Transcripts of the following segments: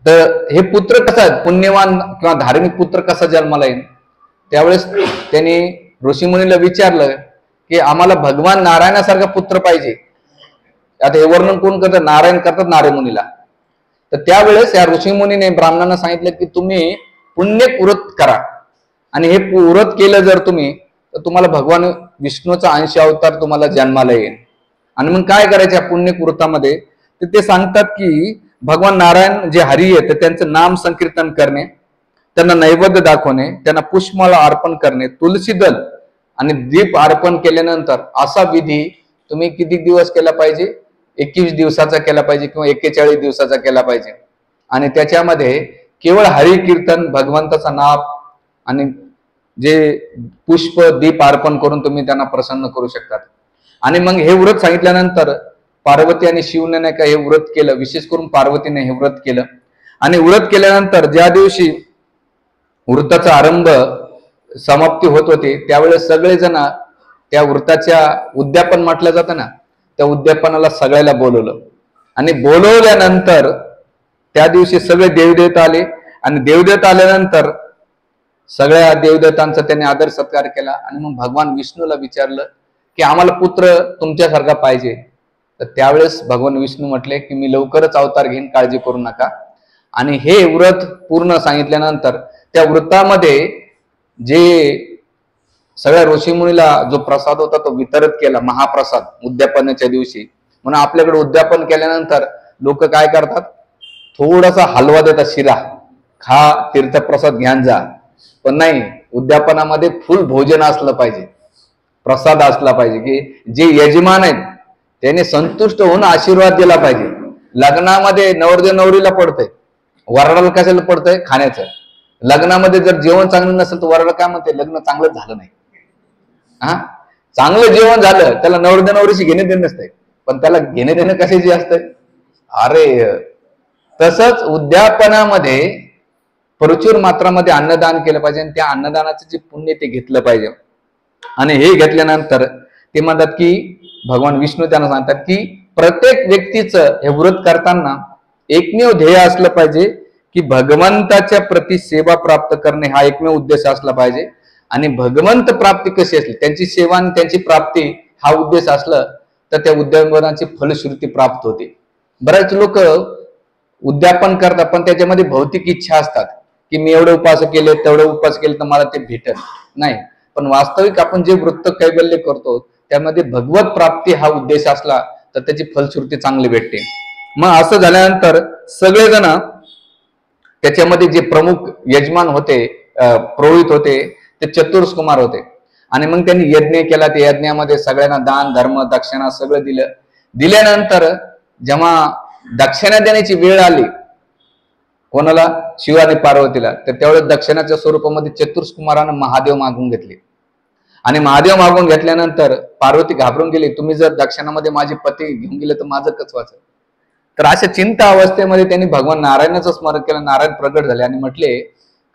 तर हे पुत्र कसा पुण्यवान किंवा धार्मिक पुत्र कसा जन्माला येईल? त्यावेळेस त्यांनी ऋषीमुनीला विचारलं की आम्हाला भगवान नारायणासारखा पुत्र पाहिजे. आता हे वर्णन कोण करतात? नारायण करतात नारद मुनीला. तर त्यावेळेस या ऋषीमुनीने ब्राह्मणांना सांगितलं की तुम्ही पुण्य व्रत करा, आणि हे व्रत केलं जर तुम्ही, तर तुम्हाला भगवान विष्णूचा अंश अवतार तुम्हाला जन्माला येईल. आणि मग काय करायचं पुण्य व्रतामध्ये? तर ते सांगतात की भगवान नारायण जे हरी आहे, तर त्यांचं नाम संकीर्तन करणे, त्यांना नैवेद्य दाखवणे, त्यांना पुष्पमाला अर्पण करणे, तुलसी दल आणि दीप अर्पण केल्यानंतर असा विधी तुम्ही किती दिवस केला पाहिजे? 21 दिवसाचा केला पाहिजे किंवा 41 दिवसाचा केला पाहिजे. आणि त्याच्यामध्ये केवळ हरी कीर्तन, भगवंताचा नाम आणि जे पुष्प दीप अर्पण करून तुम्ही त्यांना प्रसन्न करू शकतात. आणि मग हे व्रत सांगितल्यानंतर पार्वती आणि शिवने नाही का हे व्रत केलं, विशेष करून पार्वतीने हे व्रत केलं. आणि व्रत केल्यानंतर ज्या दिवशी व्रताचा आरंभ समाप्ती होत होते, त्यावेळेस सगळेजण त्या व्रताच्या उद्यापन म्हटलं जातं ना, त्या उद्यापनाला सगळ्याला बोलवलं. आणि बोलवल्यानंतर त्या दिवशी सगळे देवदेवता आले, आणि देवदेवता आल्यानंतर सगळ्या देवदेवतांचा त्यांनी आदर सत्कार केला. आणि मग भगवान विष्णूला विचारलं की आम्हाला पुत्र तुमच्यासारखा पाहिजे. तर त्यावेळेस भगवान विष्णू म्हटले की मी लवकरच अवतार घेईन, काळजी करू नका. आणि हे व्रत पूर्ण सांगितल्यानंतर त्या व्रतामध्ये जे सगळ्या ऋषीमुनीला जो प्रसाद होता तो वितरित केला, महाप्रसाद उद्यापनाच्या दिवशी. म्हणून आपल्याकडे उद्यापन केल्यानंतर लोक काय करतात? थोडासा हलवा देतात, शिरा खा, तीर्थप्रसाद घ्यान जा. पण नाही, उद्यापनामध्ये फुल भोजन असलं पाहिजे, प्रसाद असला पाहिजे, की जे यजमान आहेत त्याने संतुष्ट होऊन आशीर्वाद दिला पाहिजे. लग्नामध्ये नवरदेव नवरीला पडतंय, वराडाला कशाला पडतंय? खाण्याचं. लग्नामध्ये जर जेवण चांगलं नसेल तर वराड काय म्हणते? लग्न चांगलं झालं नाही. चांगलं जेवण झालं त्याला नवरदेव नवरीशी घेणे देणे नसतंय, पण त्याला घेणे देणं कशाची असतंय? अरे तसंच उद्यापनामध्ये प्रचुर मात्रामध्ये अन्नदान केलं पाहिजे, आणि त्या अन्नदानाचं जे पुण्य ते घेतलं पाहिजे. आणि हे घेतल्यानंतर ते म्हणतात की भगवान विष्णू त्यांना सांगतात की प्रत्येक व्यक्तीचं हे व्रत करताना एकमेव ध्येय असलं पाहिजे की भगवंताच्या प्रति सेवा प्राप्त करणे, हा एकमेव उद्देश असला पाहिजे. आणि भगवंत प्राप्ती कशी असली, त्यांची सेवा आणि त्यांची प्राप्ती हा उद्देश असलं तर त्या उद्यापनाची फलश्रुती प्राप्त होते. बरेच लोक उद्यापन करतात पण त्याच्यामध्ये भौतिक इच्छा असतात की मी एवढे उपास केले, तेवढे उपास केले तर मला ते भेटत नाही. पण वास्तविक आपण जे वृत्त कैवल्य करतो त्यामध्ये भगवत प्राप्ती हा उद्देश असला तर त्याची फलश्रुती चांगली भेटते. मग असं झाल्यानंतर सगळेजण त्याच्यामध्ये जे प्रमुख यजमान होते, पुरोहित होते, ते चतुर्सकुमार होते. आणि मग त्यांनी यज्ञ केला. त्या यज्ञामध्ये सगळ्यांना दान धर्म दक्षिणा सगळं दिलं. दिल्यानंतर जेव्हा दक्षिणा देण्याची वेळ आली कोणाला? शिव आणि पार्वतीला. तर त्यावेळेस दक्षिणाच्या स्वरूपामध्ये चतुर्सकुमारानं महादेव मागून घेतले. आणि महादेव मागून घेतल्यानंतर पार्वती घाबरून गेली, तुम्ही जर दक्षिणामध्ये माझे पती घेऊन गेले तर माझं कसं वाचेल? तर अशा चिंता अवस्थेमध्ये त्यांनी भगवान नारायणाचं स्मरण केलं. नारायण प्रगट झाले आणि म्हटले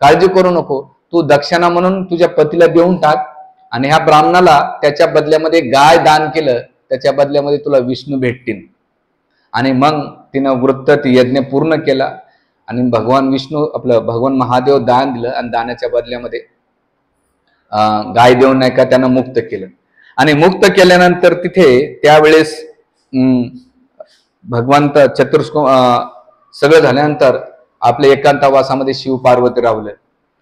काळजी करू नको, तू दक्षिणा म्हणून तुझ्या पतीला देऊन टाक, आणि ह्या ब्राह्मणाला त्याच्या बदल्यामध्ये गाय दान केलं, त्याच्या बदल्यामध्ये तुला विष्णू भेटतील. आणि मग तिनं वृत्त ती यज्ञ पूर्ण केला आणि भगवान विष्णू आपलं भगवान महादेव दान दिलं, आणि दानाच्या बदल्यामध्ये गाय देऊन नाही का त्यांना मुक्त केलं. आणि मुक्त केल्यानंतर तिथे त्यावेळेस भगवंत सगळं झाल्यानंतर आपल्या एकांतवासामध्ये शिव पार्वती रावले.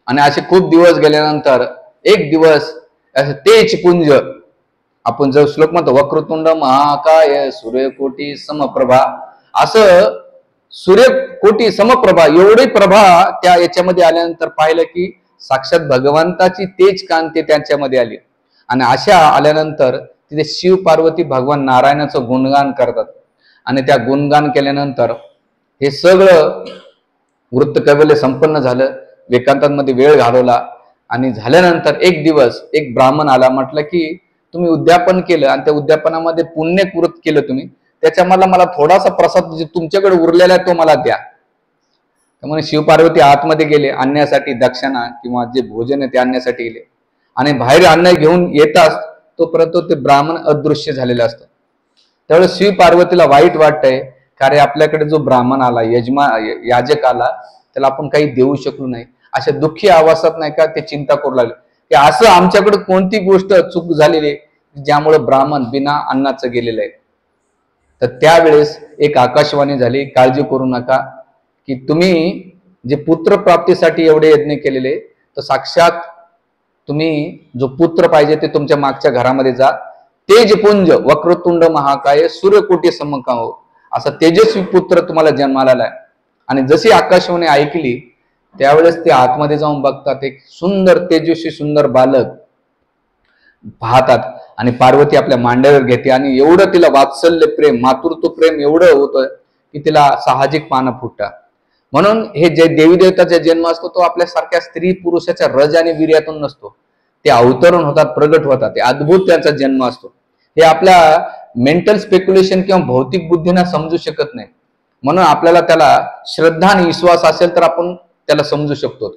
आणि असे खूप दिवस गेल्यानंतर एक दिवस असं तेज पुंज, आपण जो श्लोक म्हणतो वक्रतुंड महाकाय सूर्यकोटी समप्रभा, असं सूर्यकोटी समप्रभा एवढी प्रभा त्या याच्यामध्ये आल्यानंतर पाहिलं की साक्षात भगवंताची तेज कांती त्यांच्यामध्ये आली. आणि अशा आल्यानंतर तिथे शिव पार्वती भगवान नारायणाचं गुणगान करतात. आणि त्या गुणगान केल्यानंतर हे सगळं वृत्त कैवल्य संपन्न झालं. एकांतांमध्ये वेळ घालवला आणि झाल्यानंतर एक दिवस एक ब्राह्मण आला, म्हटलं की तुम्ही उद्यापन केलं आणि त्या उद्यापनामध्ये पुण्य कृत केलं तुम्ही, त्याच्या मला थोडासा प्रसाद जे तुमच्याकडे उरलेला आहे तो मला द्या. त्यामुळे शिवपार्वती आतमध्ये गेले आणण्यासाठी, दक्षिणा किंवा जे भोजन आहे ते आणण्यासाठी गेले. आणि बाहेर अन्न घेऊन येताच तोपर्यंत ते ब्राह्मण अदृश्य झालेलं असतं. त्यावेळेस शिव पार्वतीला वाईट वाटतंय, रे आपल्याकडे जो ब्राह्मण आला, याजक आला, त्याला आपण काही देऊ शकलो नाही, अशा दुःखी आवासात नाही का ते चिंता करू लागले की असं आमच्याकडे कोणती गोष्ट चूक झालेली आहे ज्यामुळे ब्राह्मण बिना अन्नाचं गेलेलं आहे. तर त्यावेळेस एक आकाशवाणी झाली, काळजी करू नका, की तुम्ही जे पुत्र प्राप्तीसाठी एवढे यज्ञ केलेले, तर साक्षात तुम्ही जो पुत्र पाहिजे ते तुमच्या मागच्या घरामध्ये जा, तेजपुंज वक्रतुंड महाकाय सूर्यकोटी समकाव असा तेजस्वी पुत्र तुम्हाला जन्माला आलाय. आणि जशी आकाशवाणी ऐकली त्यावेळेस ते आतमध्ये जाऊन बघतात, एक सुंदर तेजस्वी सुंदर बालक पाहतात आणि पार्वती आपल्या मांड्यावर घेते आणि एवढं तिला वात्सल्य प्रेम, मातृत्व प्रेम एवढं होतं की तिला साहजिक पानं फुटतात. म्हणून हे जे देवी देवताचा जन्म असतो तो आपल्यासारख्या स्त्री पुरुषाच्या रज आणि वीर्यातून नसतो, ते अवतरण होतात, प्रगट होतात, ते अद्भुत त्यांचा जन्म असतो. हे आपल्या मेंटल स्पेक्युलेशन किंवा भौतिक बुद्धीना समजू शकत नाही. म्हणून आपल्याला त्याला श्रद्धा आणि विश्वास असेल तर आपण त्याला समजू शकतो.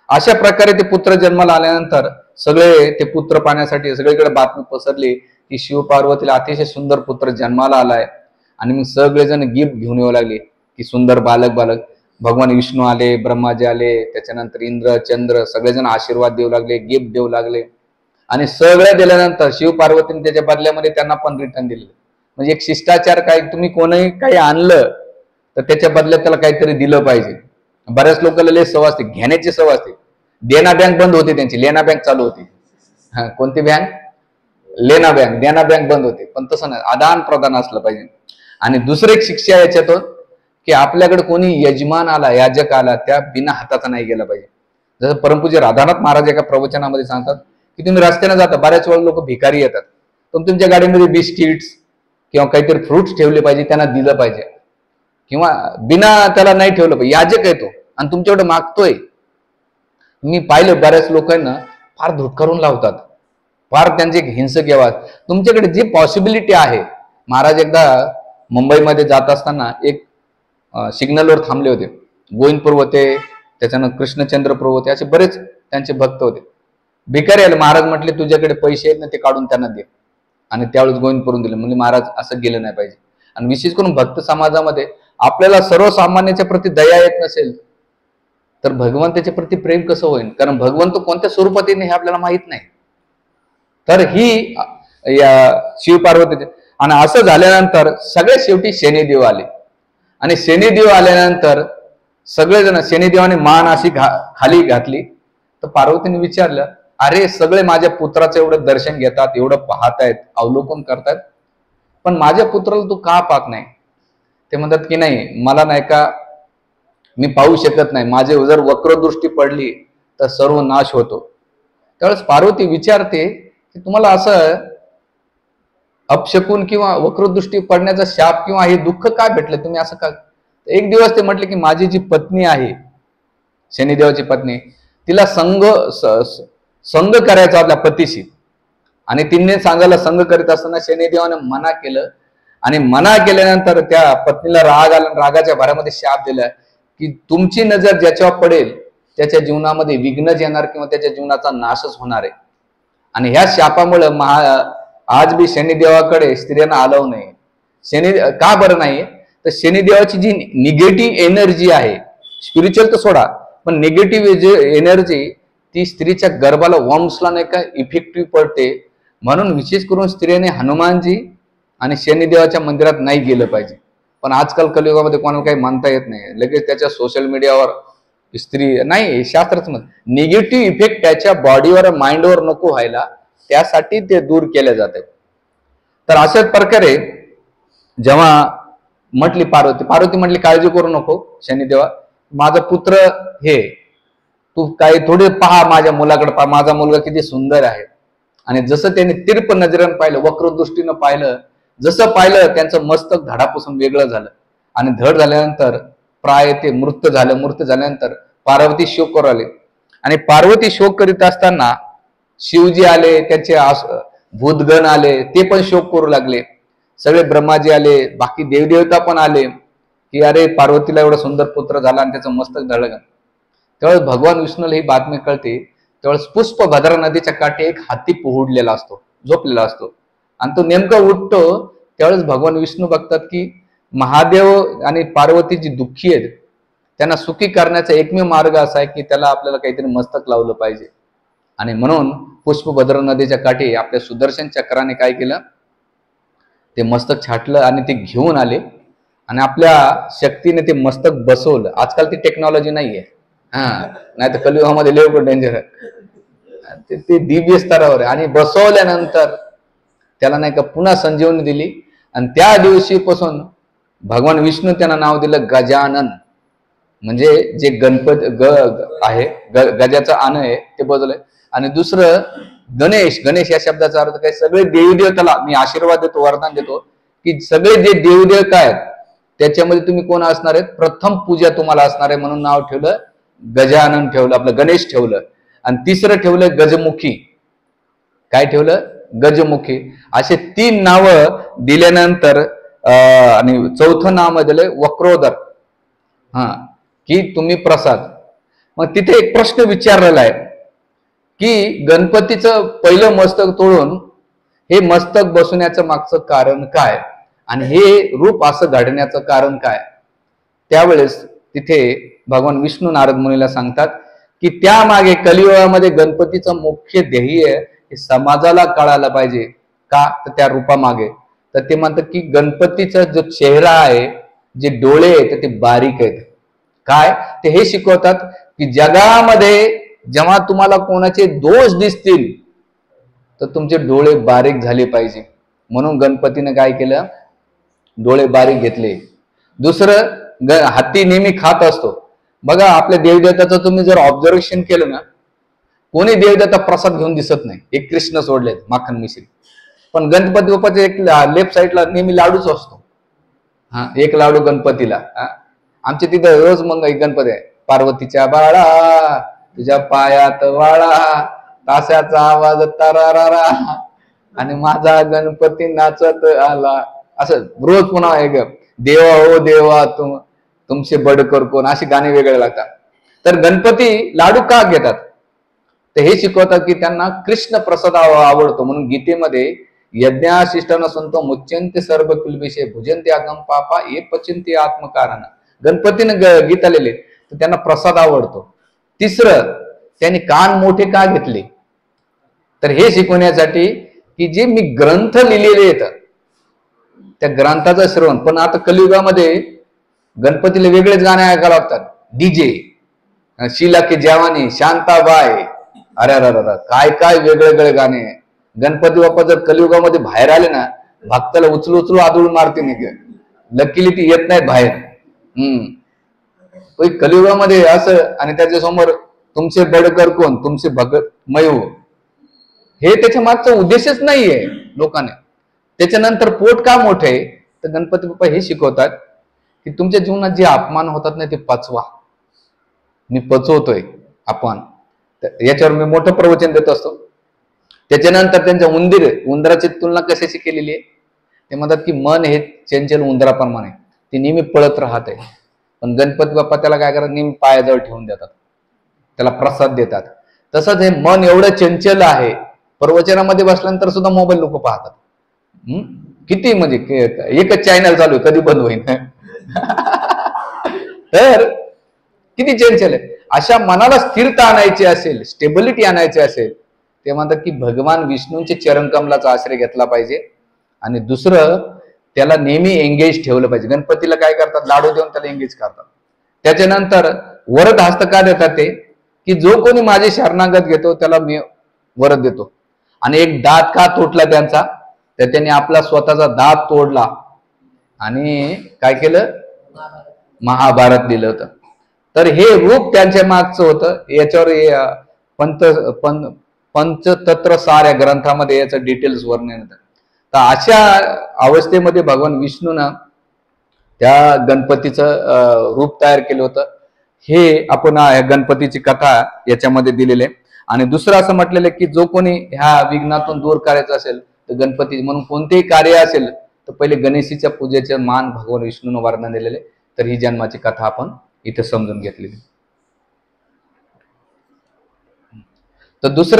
अशा प्रकारे ते पुत्र जन्माला आल्यानंतर सगळे ते पुत्र पाहण्यासाठी सगळीकडे बातमी पसरली की शिवपार्वतीला अतिशय सुंदर पुत्र जन्माला आलाय. आणि मग सगळेजण गिफ्ट घेऊन येऊ लागले की सुंदर बालक बालक. भगवान विष्णू आले, ब्रह्माजी आले, त्याच्यानंतर इंद्र चंद्र सगळेजण आशीर्वाद देऊ लागले, गिफ्ट देऊ लागले. आणि सगळ्या दिल्यानंतर शिवपार्वतीने त्याच्या बदल्यामध्ये त्यांना पण रिटर्न दिले. म्हणजे एक शिष्टाचार, काय तुम्ही कोणीही काही आणलं तर त्याच्या बदल्यात त्याला काहीतरी दिलं पाहिजे. बऱ्याच लोकांना लय सवय असते, घेण्याची सवय असते. देना बँक बंद होती त्यांची, लेना बँक चालू होती. कोणती बँक? लेना बँक. देना बँक बंद होते. पण तसं नाही, आदान प्रदान असलं पाहिजे. आणि दुसरी एक शिक्षा याच्यातून की आपल्याकडे कोणी यजमान आला, याजक आला, त्या बिना हाताचा नाही गेला पाहिजे. जसं परमपूज्य राधानाथ महाराज एका प्रवचनामध्ये सांगतात की तुम्ही रस्त्याने जाता, बऱ्याच वेळा लोक भिकारी येतात, पण तुमच्या गाडीमध्ये बिस्किट्स किंवा काहीतरी फ्रुट्स ठेवले पाहिजे, त्यांना दिलं पाहिजे. किंवा बिना त्याला नाही ठेवलं पाहिजे. याजक आहे तो आणि तुमच्याकडे मागतोय. मी पाहिलं बऱ्याच लोकांना फार धुटकारून लावतात, फार त्यांचे हिंसक आवाज. तुमच्याकडे जी पॉसिबिलिटी आहे. महाराज एकदा मुंबईमध्ये जात असताना एक सिग्नलवर थांबले होते. गोविंदपूर होते, त्याच्यानं कृष्णचंद्रपूर होते, असे बरेच त्यांचे भक्त होते. भिकारी आले. महाराज म्हटले तुझ्याकडे पैसे आहेत ना, ते काढून त्यांना दे. आणि त्यावेळेस गोविंदपूरून दिले. म्हणजे महाराज असं गेलं नाही पाहिजे. आणि विशेष करून भक्त समाजामध्ये आपल्याला सर्वसामान्याच्या प्रती दया येत नसेल तर भगवंताच्या प्रती प्रेम कसं होईल? कारण भगवंत कोणत्या स्वरूपात येईल हे आपल्याला माहित नाही. तर ही या शिवपार्वतीचे. आणि असं झाल्यानंतर सगळ्यात शेवटी शनिदेव आले. आणि शनिदेव आल्यानंतर सगळेजण, शनिदेवाने मान अशी खाली घातली. तर पार्वतीने विचारलं, अरे सगळे माझ्या पुत्राचं एवढं दर्शन घेतात, एवढं पाहतायत, अवलोकन करतायत, पण माझ्या पुत्राला तू का पाहत नाही? ते म्हणतात की नाही, मला नाही का, मी पाहू शकत नाही, माझे जर वक्रदृष्टी पडली तर सर्व नाश होतो. त्यावेळेस पार्वती विचारते की तुम्हाला असं अपशकून किंवा वक्रदृष्टी पडण्याचा शाप किंवा हे दुःख काय भेटलं, तुम्ही असं का? एक दिवस ते म्हटले की माझी जी पत्नी आहे, शनिदेवाची पत्नी, तिला संग करायचा आपल्या पतीशी. आणि तिने सांगायला संग करीत असताना शनिदेवाने मना केलं. आणि मना केल्यानंतर त्या पत्नीला राग आला, रागाच्या भरामध्ये शाप दिला की तुमची नजर ज्याच्यावर पडेल त्याच्या जीवनामध्ये विघ्नच येणार किंवा त्याच्या जीवनाचा नाशच होणार आहे. आणि ह्या शापामुळे आज बी शनिदेवाकडे स्त्रियांना आलव नाही. शनी का बरं नाही? तर शनिदेवाची जी निगेटिव्ह एनर्जी आहे, स्पिरिच्युअल तर सोडा, पण निगेटिव्ह एनर्जी ती स्त्रीच्या गर्भाला, वॉर्म्सला नाही का इफेक्टिव्ह पडते. म्हणून विशेष करून स्त्रियांनी हनुमानजी आणि शनिदेवाच्या मंदिरात नाही गेलं पाहिजे. पण आजकाल कलियुगामध्ये कोणाला काही मानता येत नाही, लगेच त्याच्या सोशल मीडियावर स्त्री नाही, शास्त्रच मत निगेटिव्ह इफेक्ट त्याच्या बॉडीवर, माइंडवर नको व्हायला, त्यासाठी ते दूर केले जाते. तर अशाच प्रकारे जेव्हा म्हटली पार्वती म्हटली काळजी करू नको शनिदेवा, माझा पुत्र हे तू काही थोडे पहा, माझ्या मुलाकडे पहा, माझा मुलगा किती सुंदर आहे. आणि जसं त्याने तिरप नजरेनं पाहिलं, वक्रदृष्टीनं पाहिलं, जसं पाहिलं त्यांचं मस्तक धडापासून वेगळं झालं. आणि धड झाल्यानंतर प्राय ते मृत झालं. मृत झाल्यानंतर पार्वती शोक करू आले. आणि पार्वती शोक करीत असताना शिवजी आले, त्यांचे भूतगण आले, ते पण शोक करू लागले. सगळे ब्रह्माजी आले, बाकी देवदेवता पण आले की अरे पार्वतीला एवढा सुंदर पुत्र झाला आणि त्याचं मस्तक धडलं. त्यावेळेस भगवान विष्णूला ही बातमी कळते. त्यावेळेस पुष्पभद्रा नदीच्या काठी एक हाती पोहडलेला असतो, झोपलेला असतो. आणि तो नेमका उठतो. त्यावेळेस भगवान विष्णू बघतात की महादेव आणि पार्वती जी दुःखी आहेत त्यांना सुखी करण्याचा एकमेव मार्ग असा आहे की त्याला आपल्याला काहीतरी मस्तक लावलं पाहिजे. आणि म्हणून पुष्पभद्रा नदीच्या काठी आपल्या सुदर्शन चक्राने काय केलं, ते मस्तक छाटलं आणि ते घेऊन आले आणि आपल्या शक्तीने ते मस्तक बसवलं. आजकाल ती टेक्नॉलॉजी नाहीये, नाही तर कलियुगामध्ये लय डेंजर आहे, ते दिव्य स्तरावर आहे. आणि बसवल्यानंतर त्याला नाही का पुन्हा संजीवनी दिली आणि त्या दिवशीपासून भगवान विष्णू त्यांना नाव दिलं गजानन. म्हणजे जे गणपती आहे, गजाचं आन आहे ते बदलय. आणि दुसरं गणेश. गणेश या शब्दाचा अर्थ काय, सगळे देवदेवताला मी आशीर्वाद देतो, वरदान देतो की सगळे जे देवदेवता आहेत त्याच्यामध्ये तुम्ही कोण असणार आहेत, प्रथम पूजा तुम्हाला असणार आहे. म्हणून नाव ठेवलं गजानन, ठेवलं आपलं गणेश ठेवलं. आणि तिसरं ठेवलं गजमुखी. काय ठेवलं, गजमुखी. असे 3 नावं दिल्यानंतर आणि चौथं नाव दिलंय वक्रोदर, की तुम्ही प्रसाद. मग तिथे एक प्रश्न विचारलेला आहे की गणपतीचं पहिलं मस्तक तोडून हे मस्तक बसवण्याचं मागचं कारण काय आणि हे रूप असं घडण्याचं कारण काय. त्यावेळेस तिथे भगवान विष्णू नारद मुनीला सांगतात की त्यामागे कलियुगामध्ये गणपतीचं मुख्य ध्येय हे समाजाला कळायला पाहिजे का, तर त्या रूपामागे. तर ते म्हणतात की गणपतीचा जो चेहरा आहे, जे डोळे आहेत ते बारीक आहेत. काय ते हे शिकवतात की जगामध्ये जेव्हा तुम्हाला कोणाचे दोष दिसतील तर तुमचे डोळे बारीक झाले पाहिजे. म्हणून गणपतीने काय केलं, डोळे बारीक घेतले. दुसरं, हत्ती नेहमी खात असतो. बघा आपल्या देवदेवताचं तुम्ही जर ऑब्झर्वेशन केलं ना, कोणी देवदेवता प्रसाद घेऊन दिसत नाही, एक कृष्ण सोडले माखन मिश्री. पण गणपती बाप्पाच्या एक लेफ्ट साईडला नेहमी लाडूच असतो. एक लाडू गणपतीला. आमच्या तिथं रोज मग गणपती आहे, पार्वतीच्या बाळा तुझ्या पायात वाळा, ताशाचा आवाज तरारा आणि माझा गणपती नाचत आला, असं रोज पुन्हा एक देवा हो देवा तुमचे बडकर कोण, अशी गाणी वेगळे लागतात. तर गणपती लाडू का घेतात, तर हे शिकवतात की त्यांना कृष्ण प्रसाद आवडतो. म्हणून गीतेमध्ये यज्ञाशिष्टान संतो मुच्यंते सर्व किल्बिषे भुजंते आगम पापा ये पचिंते आत्मकारण. गणपतीने गीत आलेले, तर त्यांना प्रसाद आवडतो. तिसरं, त्यांनी कान मोठे का घेतले, तर हे शिकवण्यासाठी की जे मी ग्रंथ लिहिलेले आहेत त्या ग्रंथाचं श्रवण. पण आता कलियुगामध्ये गणपतीला वेगळेच गाणे ऐकायला लागतात, डीजे, शीला की जवानी, शांताबाई, अरे अरे काय काय वेगळे गाणे. गणपती बाप्पा जर कलियुगामध्ये बाहेर आले ना, भक्ताला उचलू आदळून मारते नाही, लकीली ती येत नाहीत बाहेर. कलियुगामध्ये असं. आणि त्याच्यासमोर तुमचे बडकर कोण, तुमचे भगत मयू, हे त्याच्या मागचा उद्देशच नाहीये लोकांना. त्याच्यानंतर पोट का मोठे, तर गणपती बाप्पा हे शिकवतात की तुमच्या जीवनात जे अपमान होतात ना ते पचवा. मी पचवतोय अपमान, याच्यावर मी मोठं प्रवचन देत असतो. त्याच्यानंतर त्यांच्या उंदराची तुलना कशाशी केलेली आहे, ते म्हणतात की मन हे चंचल उंदराप्रमाणे, ते नेहमी पळत राहत आहे. पण गणपती बाप्पा त्याला काय करतात, नेहमी पायाजवळ ठेवून देतात, त्याला प्रसाद देतात. तसंच हे मन एवढं चंचल आहे, प्रवचनामध्ये बसल्यानंतर सुद्धा मोबाईल लोक पाहतात. किती म्हणजे एकच चॅनल चालू आहे, कधी बंद होईल. तर किती चंचल आहे. अशा मनाला स्थिरता आणायची असेल, स्टेबिलिटी आणायची असेल, ते म्हणतात की भगवान विष्णूंचे चरणकमलाचा आश्रय घेतला पाहिजे. आणि दुसरं, त्याला नेहमी एंगेज ठेवलं पाहिजे. गणपतीला काय करतात, लाडू देऊन त्याला एंगेज करतात. त्याच्यानंतर वरद हस्त का देतात, ते की जो कोणी माझे शरणागत घेतो त्याला मी वरद देतो. आणि एक दात का तोडला त्यांचा, तर त्यांनी आपला स्वतःचा दात तोडला आणि काय केलं, महाभारत दिलं होतं. तर हे रूप त्यांच्या मागचं होतं. याच्यावर पंचतंत्र सार या ग्रंथामध्ये याचं डिटेल्स वर्णन येतं. तर अशा अवस्थेमध्ये भगवान विष्णूनं त्या गणपतीचं रूप तयार केलं होतं. हे आपण गणपतीची कथा याच्यामध्ये दिलेली आहे. आणि दुसरं असं म्हटलेलं आहे की जो कोणी ह्या विघ्नातून दूर करायचं असेल तर गणपती, म्हणून कोणतेही कार्य असेल तर पहिले गणेशीच्या पूजेचे मान भगवान विष्णूनं वर्णन दिलेले. तर ही जन्माची कथा आपण इथे समजून घेतलेली. तर दुसरं